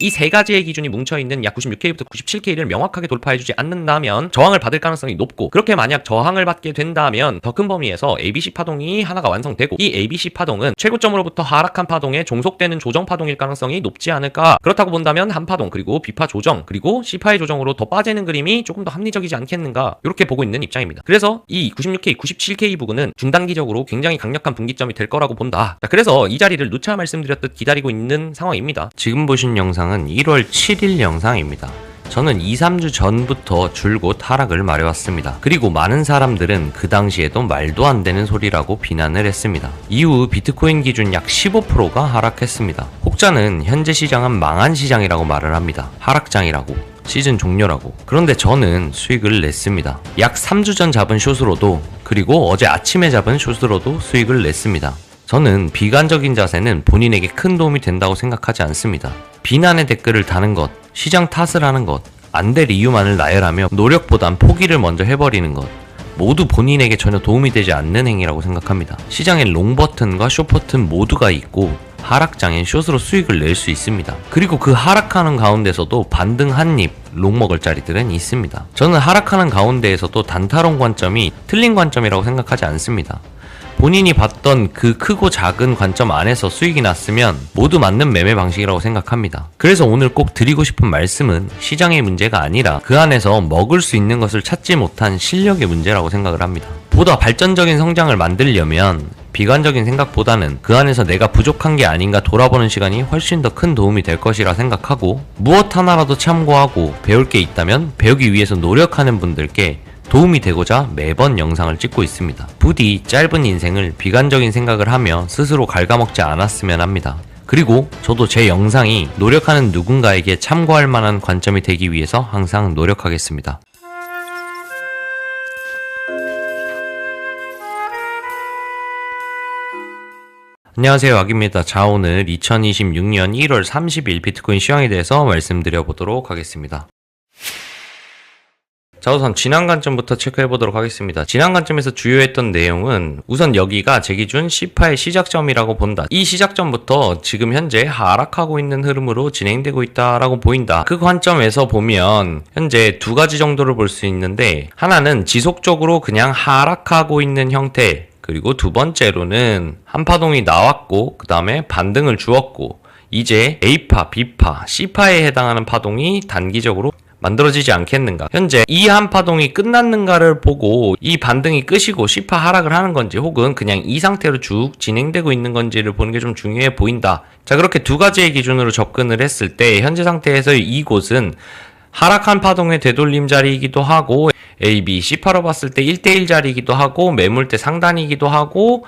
이 세 가지의 기준이 뭉쳐있는 약 96K부터 97K를 명확하게 돌파해주지 않는다면 저항을 받을 가능성이 높고, 그렇게 만약 저항을 받게 된다면 더 큰 범위에서 ABC 파동이 하나가 완성되고, 이 ABC 파동은 최고점으로부터 하락한 파동에 종속되는 조정 파동일 가능성이 높지 않을까. 그렇다고 본다면 한파동, 그리고 B파 조정, 그리고 C파의 조정으로 더 빠지는 그림이 조금 더 합리적이지 않겠는가, 이렇게 보고 있는 입장입니다. 그래서 이 96K, 97K 부근은 중단기적으로 굉장히 강력한 분기점이 될 거라고 본다. 자, 그래서 이 자리를 누차 말씀드렸듯 기다리고 있는 상황입니다. 지금 보신 영상은 1월 7일 영상입니다. 저는 2-3주 전부터 줄곧 하락을 말해왔습니다. 그리고 많은 사람들은 그 당시에도 말도 안 되는 소리라고 비난을 했습니다. 이후 비트코인 기준 약 15%가 하락했습니다. 혹자는 현재 시장은 망한 시장이라고 말을 합니다. 하락장이라고, 시즌 종료라고. 그런데 저는 수익을 냈습니다. 약 3주 전 잡은 숏으로도, 그리고 어제 아침에 잡은 숏으로도 수익을 냈습니다. 저는 비관적인 자세는 본인에게 큰 도움이 된다고 생각하지 않습니다. 비난의 댓글을 다는 것, 시장 탓을 하는 것, 안 될 이유만을 나열하며 노력보단 포기를 먼저 해버리는 것, 모두 본인에게 전혀 도움이 되지 않는 행위라고 생각합니다. 시장엔 롱 버튼과 숏 버튼 모두가 있고, 하락장엔 숏으로 수익을 낼 수 있습니다. 그리고 그 하락하는 가운데서도 반등 한입 롱 먹을 자리들은 있습니다. 저는 하락하는 가운데에서도 단타론 관점이 틀린 관점이라고 생각하지 않습니다. 본인이 봤던 그 크고 작은 관점 안에서 수익이 났으면 모두 맞는 매매 방식이라고 생각합니다. 그래서 오늘 꼭 드리고 싶은 말씀은 시장의 문제가 아니라 그 안에서 먹을 수 있는 것을 찾지 못한 실력의 문제라고 생각을 합니다. 보다 발전적인 성장을 만들려면 비관적인 생각보다는 그 안에서 내가 부족한 게 아닌가 돌아보는 시간이 훨씬 더 큰 도움이 될 것이라 생각하고, 무엇 하나라도 참고하고 배울 게 있다면 배우기 위해서 노력하는 분들께 도움이 되고자 매번 영상을 찍고 있습니다. 부디 짧은 인생을 비관적인 생각을 하며 스스로 갉아먹지 않았으면 합니다. 그리고 저도 제 영상이 노력하는 누군가에게 참고할 만한 관점이 되기 위해서 항상 노력하겠습니다. 안녕하세요, 왁입니다. 자, 오늘 2026년 1월 30일 비트코인 시황에 대해서 말씀드려 보도록 하겠습니다. 자, 우선 지난 관점부터 체크해 보도록 하겠습니다. 지난 관점에서 주요했던 내용은 우선 여기가 제 기준 C파의 시작점이라고 본다. 이 시작점부터 지금 현재 하락하고 있는 흐름으로 진행되고 있다라고 보인다. 그 관점에서 보면 현재 두 가지 정도를 볼 수 있는데, 하나는 지속적으로 그냥 하락하고 있는 형태, 그리고 두 번째로는 한파동이 나왔고 그 다음에 반등을 주었고, 이제 A파, B파, C파에 해당하는 파동이 단기적으로 만들어지지 않겠는가. 현재 이 한파동이 끝났는가를 보고 이 반등이 끝이고 C파 하락을 하는 건지, 혹은 그냥 이 상태로 쭉 진행되고 있는 건지를 보는 게 좀 중요해 보인다. 자, 그렇게 두 가지의 기준으로 접근을 했을 때 현재 상태에서 이곳은 하락한 파동의 되돌림 자리이기도 하고, A, B, C파로 봤을 때 1대1 자리이기도 하고, 매물대 상단이기도 하고,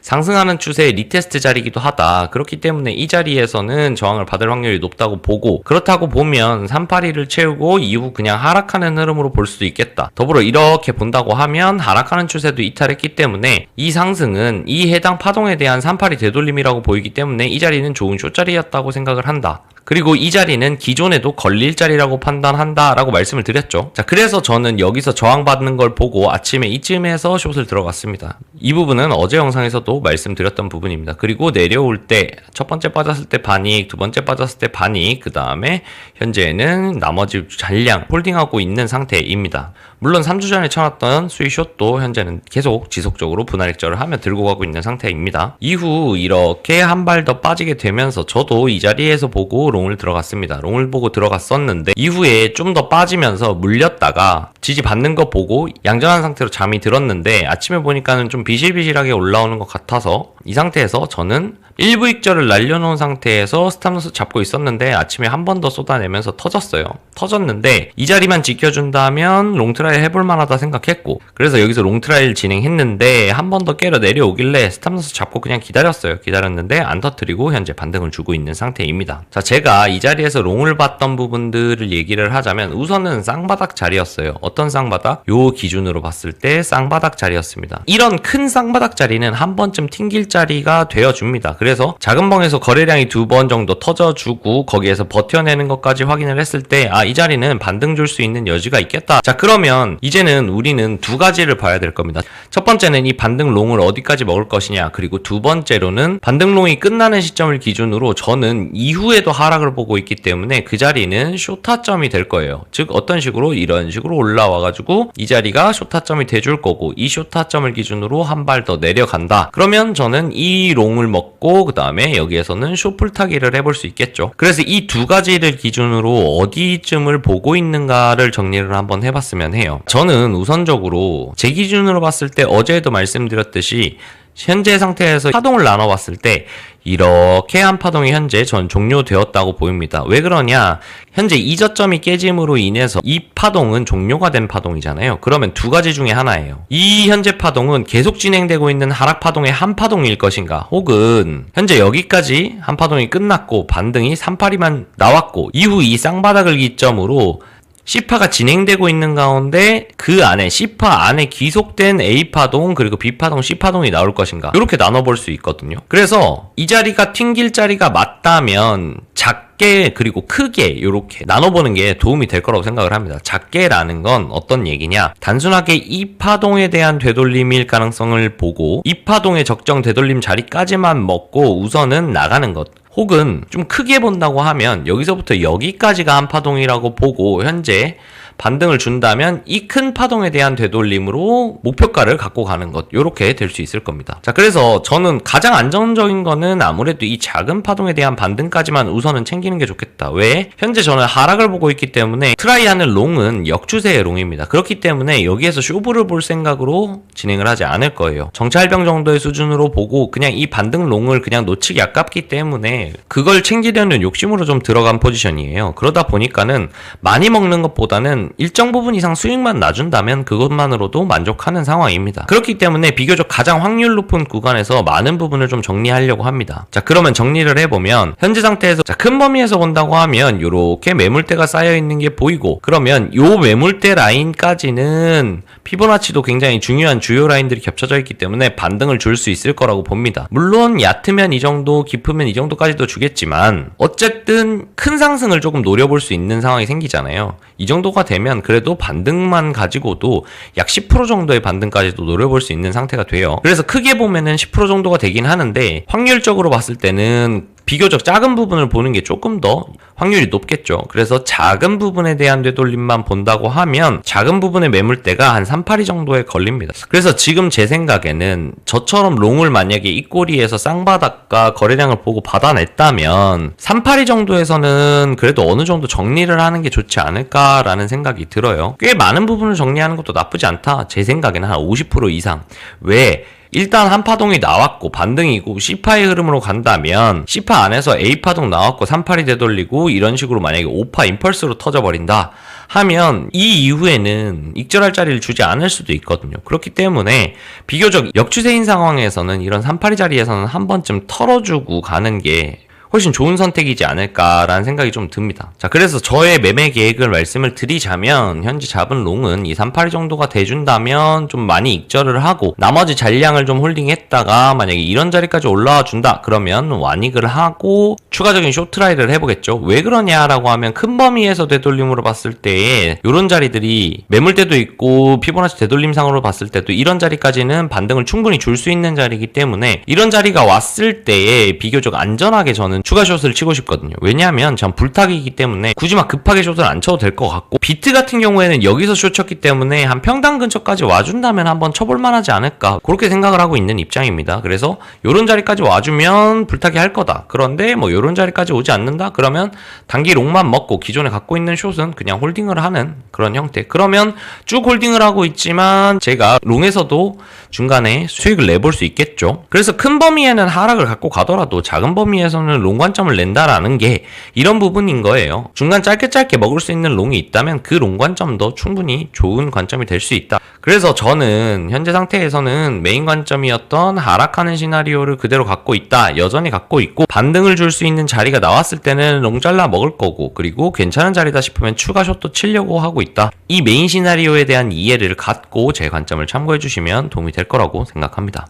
상승하는 추세의 리테스트 자리이기도 하다. 그렇기 때문에 이 자리에서는 저항을 받을 확률이 높다고 보고, 그렇다고 보면 382를 채우고 이후 그냥 하락하는 흐름으로 볼 수도 있겠다. 더불어 이렇게 본다고 하면 하락하는 추세도 이탈했기 때문에 이 상승은 이 해당 파동에 대한 382 되돌림이라고 보이기 때문에 이 자리는 좋은 숏자리였다고 생각을 한다. 그리고 이 자리는 기존에도 걸릴 자리라고 판단한다 라고 말씀을 드렸죠. 자, 그래서 저는 여기서 저항받는 걸 보고 아침에 이쯤에서 숏을 들어갔습니다. 이 부분은 어제 영상에서도 말씀드렸던 부분입니다. 그리고 내려올 때 첫 번째 빠졌을 때 반익, 두 번째 빠졌을 때 반익, 그 다음에 현재는 나머지 잔량 홀딩하고 있는 상태입니다. 물론 3주 전에 쳐놨던 수익 숏도 현재는 계속 지속적으로 분할 액절을 하며 들고 가고 있는 상태입니다. 이후 이렇게 한 발 더 빠지게 되면서 저도 이 자리에서 보고 롱을 들어갔습니다. 롱을 보고 들어갔었는데 이후에 좀 더 빠지면서 물렸다가 지지 받는 거 보고 양전한 상태로 잠이 들었는데, 아침에 보니까는 좀 비실비실하게 올라오는 것 같아서 이 상태에서 저는 일부 익절을 날려놓은 상태에서 스탑로스 잡고 있었는데, 아침에 한 번 더 쏟아내면서 터졌어요. 터졌는데 이 자리만 지켜준다면 롱트라일 해볼 만하다 생각했고, 그래서 여기서 롱트라일 진행했는데 한 번 더 깨려 내려오길래 스탑로스 잡고 그냥 기다렸어요. 기다렸는데 안 터뜨리고 현재 반등을 주고 있는 상태입니다. 자, 제가 이 자리에서 롱을 봤던 부분들을 얘기를 하자면, 우선은 쌍바닥 자리였어요. 어떤 쌍바닥? 요 기준으로 봤을 때 쌍바닥 자리였습니다. 이런 큰 쌍바닥 자리는 한 번쯤 튕길 자리가 되어줍니다. 그래서 작은 벙에서 거래량이 2번 정도 터져주고 거기에서 버텨내는 것까지 확인을 했을 때 이 자리는 반등 줄 수 있는 여지가 있겠다. 자, 그러면 이제는 우리는 두 가지를 봐야 될 겁니다. 첫 번째는 이 반등 롱을 어디까지 먹을 것이냐, 그리고 두 번째로는 반등 롱이 끝나는 시점을 기준으로 저는 이후에도 하락을 보고 있기 때문에 그 자리는 쇼타점이 될 거예요. 즉 어떤 식으로, 이런 식으로 올라와가지고 이 자리가 쇼타점이 돼줄 거고, 이 쇼타점을 기준으로 한 발 더 내려간다. 그러면 저는 이 롱을 먹고 그 다음에 여기에서는 쇼풀 타기를 해볼 수 있겠죠. 그래서 이 두 가지를 기준으로 어디쯤을 보고 있는가를 정리를 한번 해봤으면 해요. 저는 우선적으로 제 기준으로 봤을 때 어제도 말씀드렸듯이 현재 상태에서 파동을 나눠봤을 때 이렇게 한 파동이 현재 전 종료되었다고 보입니다. 왜 그러냐? 현재 이 저점이 깨짐으로 인해서 이 파동은 종료가 된 파동이잖아요. 그러면 두 가지 중에 하나예요. 이 현재 파동은 계속 진행되고 있는 하락 파동의 한 파동일 것인가, 혹은 현재 여기까지 한 파동이 끝났고 반등이 382만 나왔고 이후 이 쌍바닥을 기점으로 C파가 진행되고 있는 가운데 그 안에 C파 안에 기속된 A파동 그리고 B파동 C파동이 나올 것인가, 이렇게 나눠볼 수 있거든요. 그래서 이 자리가 튕길 자리가 맞다면 작게 그리고 크게 이렇게 나눠보는 게 도움이 될 거라고 생각을 합니다. 작게라는 건 어떤 얘기냐, 단순하게 이 파동에 대한 되돌림일 가능성을 보고 이 파동의 적정 되돌림 자리까지만 먹고 우선은 나가는 것, 혹은 좀 크게 본다고 하면 여기서부터 여기까지가 한 파동이라고 보고 현재 반등을 준다면 이 큰 파동에 대한 되돌림으로 목표가를 갖고 가는 것, 요렇게 될 수 있을 겁니다. 자, 그래서 저는 가장 안정적인 거는 아무래도 이 작은 파동에 대한 반등까지만 우선은 챙기는 게 좋겠다. 왜? 현재 저는 하락을 보고 있기 때문에 트라이하는 롱은 역추세의 롱입니다. 그렇기 때문에 여기에서 쇼부를 볼 생각으로 진행을 하지 않을 거예요. 정찰병 정도의 수준으로 보고 그냥 이 반등 롱을 그냥 놓치기 아깝기 때문에 그걸 챙기려는 욕심으로 좀 들어간 포지션이에요. 그러다 보니까는 많이 먹는 것보다는 일정 부분 이상 수익만 놔준다면 그것만으로도 만족하는 상황입니다. 그렇기 때문에 비교적 가장 확률 높은 구간에서 많은 부분을 좀 정리하려고 합니다. 자, 그러면 정리를 해보면 현재 상태에서 큰 범위에서 본다고 하면 이렇게 매물대가 쌓여있는 게 보이고, 그러면 요 매물대 라인까지는 피보나치도 굉장히 중요한 주요 라인들이 겹쳐져 있기 때문에 반등을 줄 수 있을 거라고 봅니다. 물론 얕으면 이 정도, 깊으면 이 정도까지도 주겠지만 어쨌든 큰 상승을 조금 노려볼 수 있는 상황이 생기잖아요. 이 정도가 되면 그래도 반등만 가지고도 약 10% 정도의 반등까지도 노려볼 수 있는 상태가 돼요. 그래서 크게 보면은 10% 정도가 되긴 하는데 확률적으로 봤을 때는 비교적 작은 부분을 보는 게 조금 더 확률이 높겠죠. 그래서 작은 부분에 대한 되돌림만 본다고 하면 작은 부분의 매물대가 한 382 정도에 걸립니다. 그래서 지금 제 생각에는 저처럼 롱을 만약에 이 꼬리에서 쌍바닥과 거래량을 보고 받아냈다면 382 정도에서는 그래도 어느 정도 정리를 하는 게 좋지 않을까라는 생각이 들어요. 꽤 많은 부분을 정리하는 것도 나쁘지 않다. 제 생각에는 한 50% 이상. 왜? 일단 한 파동이 나왔고 반등이고 C파의 흐름으로 간다면 C파 안에서 A파동 나왔고 382 되돌리고 이런 식으로 만약에 5파 임펄스로 터져버린다 하면 이 이후에는 익절할 자리를 주지 않을 수도 있거든요. 그렇기 때문에 비교적 역추세인 상황에서는 이런 382 자리에서는 한 번쯤 털어주고 가는 게 훨씬 좋은 선택이지 않을까라는 생각이 좀 듭니다. 자, 그래서 저의 매매 계획을 말씀을 드리자면 현재 잡은 롱은 이 382 정도가 돼준다면 좀 많이 익절을 하고 나머지 잔량을 좀 홀딩했다가 만약에 이런 자리까지 올라와 준다 그러면 완익을 하고 추가적인 쇼트라이를 해보겠죠. 왜 그러냐라고 하면 큰 범위에서 되돌림으로 봤을 때 이런 자리들이 매물대도 있고 피보나치 되돌림상으로 봤을 때도 이런 자리까지는 반등을 충분히 줄 수 있는 자리이기 때문에 이런 자리가 왔을 때에 비교적 안전하게 저는 추가 숏을 치고 싶거든요. 왜냐하면 전 불타기이기 때문에 굳이 막 급하게 숏을 안 쳐도 될 것 같고, 비트 같은 경우에는 여기서 숏 쳤기 때문에 한 평당 근처까지 와준다면 한번 쳐볼만 하지 않을까, 그렇게 생각을 하고 있는 입장입니다. 그래서 요런 자리까지 와주면 불타기 할 거다. 그런데 뭐 요런 자리까지 오지 않는다? 그러면 단기 롱만 먹고 기존에 갖고 있는 숏은 그냥 홀딩을 하는 그런 형태. 그러면 쭉 홀딩을 하고 있지만 제가 롱에서도 중간에 수익을 내볼 수 있겠죠. 그래서 큰 범위에는 하락을 갖고 가더라도 작은 범위에서는 롱 관점을 낸다라는 게 이런 부분인 거예요. 중간 짧게 먹을 수 있는 롱이 있다면 그 롱 관점도 충분히 좋은 관점이 될 수 있다. 그래서 저는 현재 상태에서는 메인 관점이었던 하락하는 시나리오를 그대로 갖고 있다. 여전히 갖고 있고 반등을 줄 수 있는 자리가 나왔을 때는 롱 잘라 먹을 거고, 그리고 괜찮은 자리다 싶으면 추가 숏도 치려고 하고 있다. 이 메인 시나리오에 대한 이해를 갖고 제 관점을 참고해 주시면 도움이 될 거라고 생각합니다.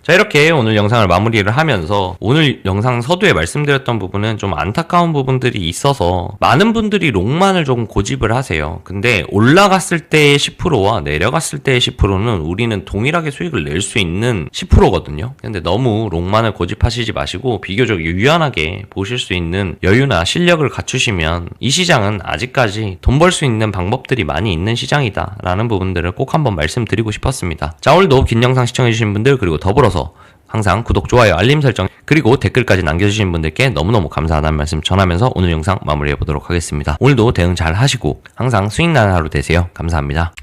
자, 이렇게 오늘 영상을 마무리를 하면서 오늘 영상 서두에 말씀드렸던 부분은 좀 안타까운 부분들이 있어서 많은 분들이 롱만을 조금 고집을 하세요. 근데 올라갔을 때의 10%와 내려갔을 때의 10%는 우리는 동일하게 수익을 낼 수 있는 10%거든요. 근데 너무 롱만을 고집하시지 마시고 비교적 유연하게 보실 수 있는 여유나 실력을 갖추시면 이 시장은 아직까지 돈 벌 수 있는 방법들이 많이 있는 시장이다 라는 부분들을 꼭 한번 말씀드리고 싶었습니다. 자, 오늘도 긴 영상 시청해주신 분들, 그리고 더불어서 항상 구독, 좋아요, 알림 설정, 그리고 댓글까지 남겨주신 분들께 너무너무 감사하다는 말씀 전하면서 오늘 영상 마무리해보도록 하겠습니다. 오늘도 대응 잘 하시고 항상 수익 나는 하루 되세요. 감사합니다.